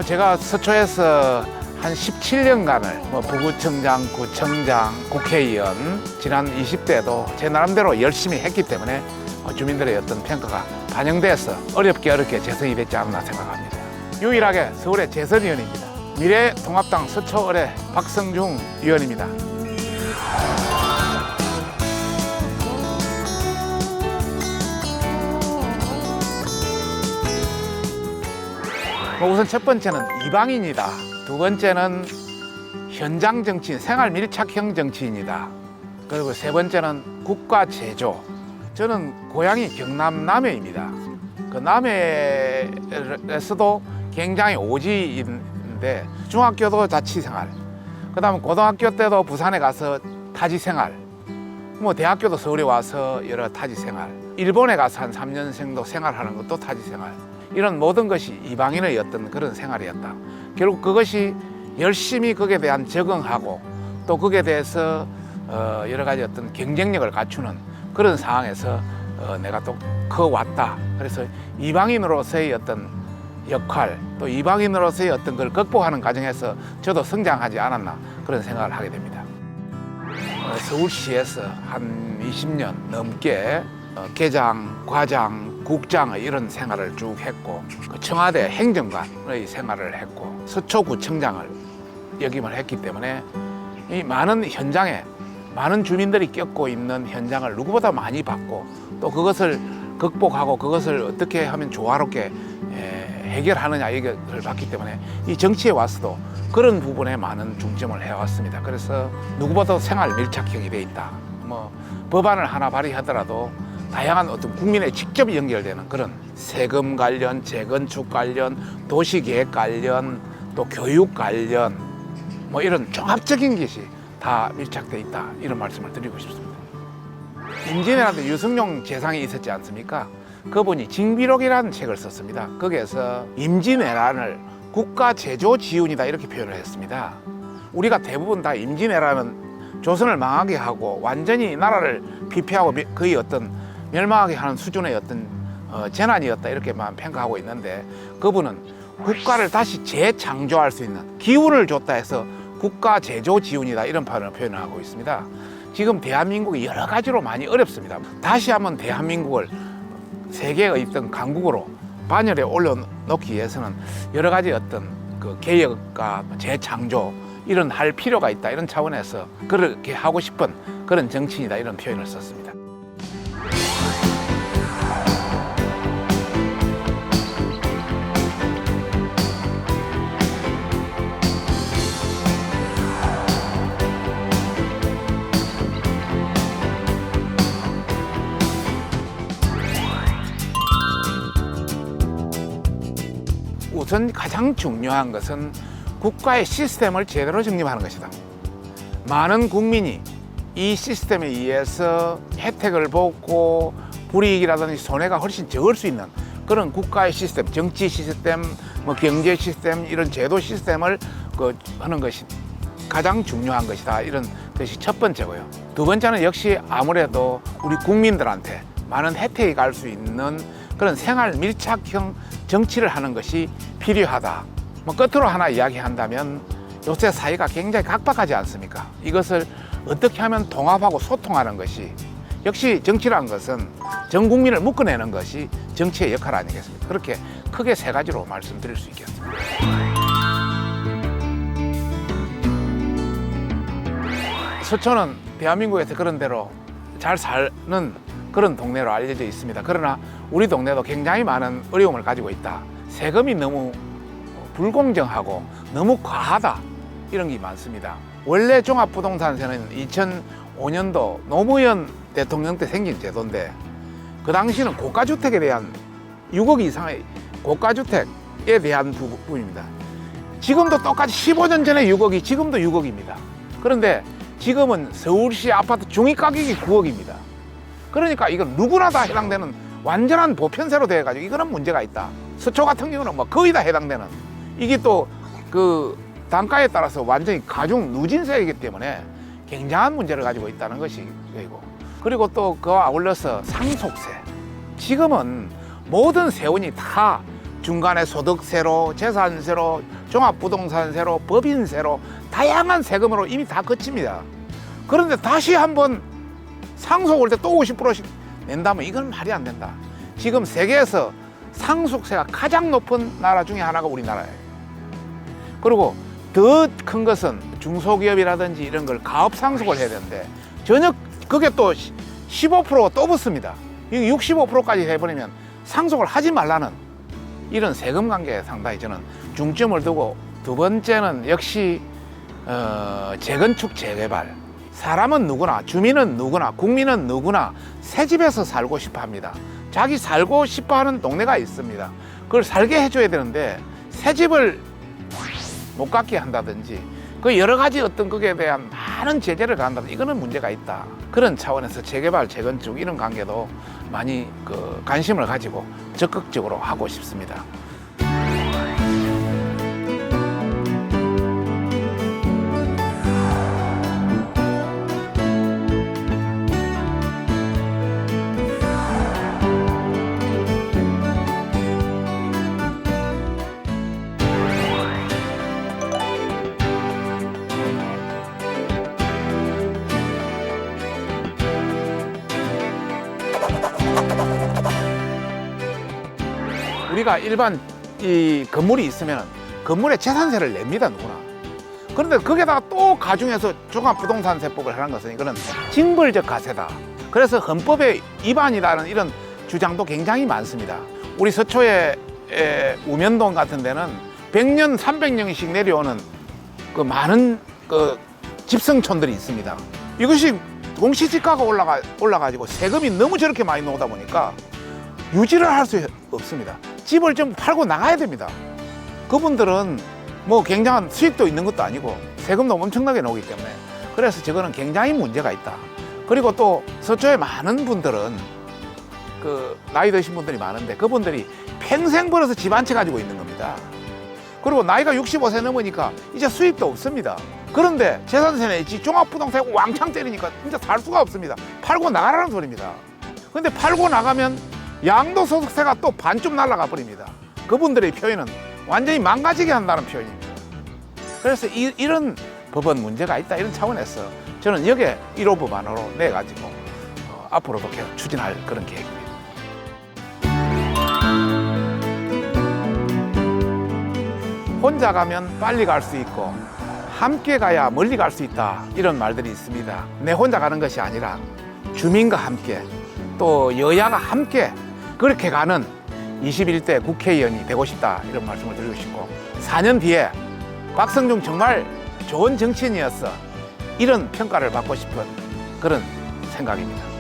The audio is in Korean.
제가 서초에서 한 17년간을 부구청장, 구청장, 국회의원 지난 20대도 제 나름대로 열심히 했기 때문에 주민들의 어떤 평가가 반영돼서 어렵게 재선이 됐지 않나 생각합니다. 유일하게 서울의 재선의원입니다. 미래통합당 서초을의 박성중 의원입니다. 우선 첫 번째는 이방인이다. 두 번째는 현장 정치인, 생활 밀착형 정치인이다. 그리고 세 번째는 국가 제조. 저는 고향이 경남 남해입니다. 그 남해에서도 굉장히 오지인데 중학교도 자취생활, 그다음에 고등학교 때도 부산에 가서 타지생활, 대학교도 서울에 와서 여러 타지생활, 일본에 가서 한 3년생도 생활하는 것도 타지생활. 이런 모든 것이 이방인의 어떤 그런 생활이었다. 결국 그것이 열심히 거기에 대한 적응하고 또 거기에 대해서 여러 가지 어떤 경쟁력을 갖추는 그런 상황에서 내가 또 커왔다. 그래서 이방인으로서의 어떤 역할, 또 이방인으로서의 어떤 걸 극복하는 과정에서 저도 성장하지 않았나 그런 생각을 하게 됩니다. 서울시에서 한 20년 넘게 계장, 과장, 국장의 이런 생활을 쭉 했고, 청와대 행정관의 생활을 했고, 서초구청장을 역임을 했기 때문에 이 많은 현장에 많은 주민들이 겪고 있는 현장을 누구보다 많이 봤고, 또 그것을 극복하고 그것을 어떻게 하면 조화롭게 해결하느냐 이걸 봤기 때문에 이 정치에 와서도 그런 부분에 많은 중점을 해왔습니다. 그래서 누구보다 생활 밀착형이 돼 있다. 법안을 하나 발의하더라도 다양한 어떤 국민에 직접 연결되는 그런 세금 관련, 재건축 관련, 도시계획 관련, 또 교육 관련 이런 종합적인 것이 다 밀착돼 있다. 이런 말씀을 드리고 싶습니다. 임진왜란때 유승용 재상이 있었지 않습니까? 그분이 징비록이라는 책을 썼습니다. 거기에서 임진왜란을 국가 제조 지운이다 이렇게 표현을 했습니다. 우리가 대부분 다 임진왜란은 조선을 망하게 하고 완전히 나라를 피폐하고 거의 어떤 멸망하게 하는 수준의 어떤 재난이었다 이렇게만 평가하고 있는데, 그분은 국가를 다시 재창조할 수 있는 기운을 줬다 해서 국가 제조 지운이다 이런 표현을 하고 있습니다. 지금 대한민국이 여러 가지로 많이 어렵습니다. 다시 한번 대한민국을 세계의 어떤 강국으로 반열에 올려놓기 위해서는 여러 가지 어떤 그 개혁과 재창조 이런 할 필요가 있다 이런 차원에서 그렇게 하고 싶은 그런 정치인이다 이런 표현을 썼습니다. 우선 가장 중요한 것은 국가의 시스템을 제대로 정립하는 것이다. 많은 국민이 이 시스템에 의해서 혜택을 보고 불이익이라든지 손해가 훨씬 적을 수 있는 그런 국가의 시스템, 정치 시스템, 경제 시스템, 이런 제도 시스템을 하는 것이 가장 중요한 것이다. 이런 것이 첫 번째고요. 두 번째는 역시 아무래도 우리 국민들한테 많은 혜택이 갈 수 있는 그런 생활 밀착형 정치를 하는 것이 필요하다. 끝으로 하나 이야기한다면 요새 사회가 굉장히 각박하지 않습니까? 이것을 어떻게 하면 통합하고 소통하는 것이, 역시 정치라는 것은 전 국민을 묶어내는 것이 정치의 역할 아니겠습니까? 그렇게 크게 세 가지로 말씀드릴 수 있겠습니다. 서초는 대한민국에서 그런 대로 잘 사는 그런 동네로 알려져 있습니다. 그러나 우리 동네도 굉장히 많은 어려움을 가지고 있다. 세금이 너무 불공정하고 너무 과하다. 이런 게 많습니다. 원래 종합부동산세는 2005년도 노무현 대통령 때 생긴 제도인데, 그 당시는 고가주택에 대한 6억 이상의 고가주택에 대한 부분입니다. 지금도 똑같이 15년 전에 6억이 지금도 6억입니다. 그런데 지금은 서울시 아파트 중위가격이 9억입니다. 그러니까 이건 누구나 다 해당되는 완전한 보편세로 돼가지고 이거는 문제가 있다. 서초 같은 경우는 거의 다 해당되는, 이게 또 그 단가에 따라서 완전히 가중 누진세이기 때문에 굉장한 문제를 가지고 있다는 것이 이고, 그리고 또 그와 아울러서 상속세. 지금은 모든 세원이 다 중간에 소득세로, 재산세로, 종합부동산세로, 법인세로 다양한 세금으로 이미 다 거칩니다. 그런데 다시 한번 상속을 때 또 50%씩 낸다면 이건 말이 안 된다. 지금 세계에서 상속세가 가장 높은 나라 중에 하나가 우리나라예요. 그리고 더 큰 것은 중소기업이라든지 이런 걸 가업 상속을 해야 되는데 전혀 그게 또 15%가 또 붙습니다. 이게 65%까지 해버리면 상속을 하지 말라는 이런 세금 관계에 상당히 저는 중점을 두고, 두 번째는 역시 재건축 재개발. 사람은 누구나, 주민은 누구나, 국민은 누구나 새 집에서 살고 싶어 합니다. 자기 살고 싶어 하는 동네가 있습니다. 그걸 살게 해줘야 되는데 새 집을 못 갖게 한다든지 그 여러 가지 어떤 거기에 대한 많은 제재를 가한다든지 이거는 문제가 있다. 그런 차원에서 재개발, 재건축 이런 관계도 많이 관심을 가지고 적극적으로 하고 싶습니다. 우리가 일반 이 건물이 있으면 건물에 재산세를 냅니다, 누구나. 그런데 거기에다가 또 가중해서 종합부동산세법을 하는 것은 이거는 징벌적 과세다. 그래서 헌법의 위반이라는 이런 주장도 굉장히 많습니다. 우리 서초의 우면동 같은 데는 100년, 300년씩 내려오는 그 많은 그 집성촌들이 있습니다. 이것이 공시지가가 올라가지고 세금이 너무 저렇게 많이 나오다 보니까 유지를 할 수 없습니다. 집을 좀 팔고 나가야 됩니다. 그분들은 뭐 굉장한 수익도 있는 것도 아니고 세금도 엄청나게 나오기 때문에, 그래서 저거는 굉장히 문제가 있다. 그리고 또 서초에 많은 분들은 그 나이 드신 분들이 많은데 그분들이 평생 벌어서 집 한 채 가지고 있는 겁니다. 그리고 나이가 65세 넘으니까 이제 수익도 없습니다. 그런데 재산세 내지 종합부동산 왕창 때리니까 진짜 살 수가 없습니다. 팔고 나가라는 소리입니다. 근데 팔고 나가면 양도소득세가 또 반쯤 날아가 버립니다. 그분들의 표현은 완전히 망가지게 한다는 표현입니다. 그래서 이런 법은 문제가 있다, 이런 차원에서 저는 여기에 1호 법안으로 내가지고 앞으로도 계속 추진할 그런 계획입니다. 혼자 가면 빨리 갈 수 있고 함께 가야 멀리 갈 수 있다, 이런 말들이 있습니다. 내 혼자 가는 것이 아니라 주민과 함께, 또 여야가 함께 그렇게 가는 21대 국회의원이 되고 싶다, 이런 말씀을 드리고 싶고, 4년 뒤에 박성중 정말 좋은 정치인이었어, 이런 평가를 받고 싶은 그런 생각입니다.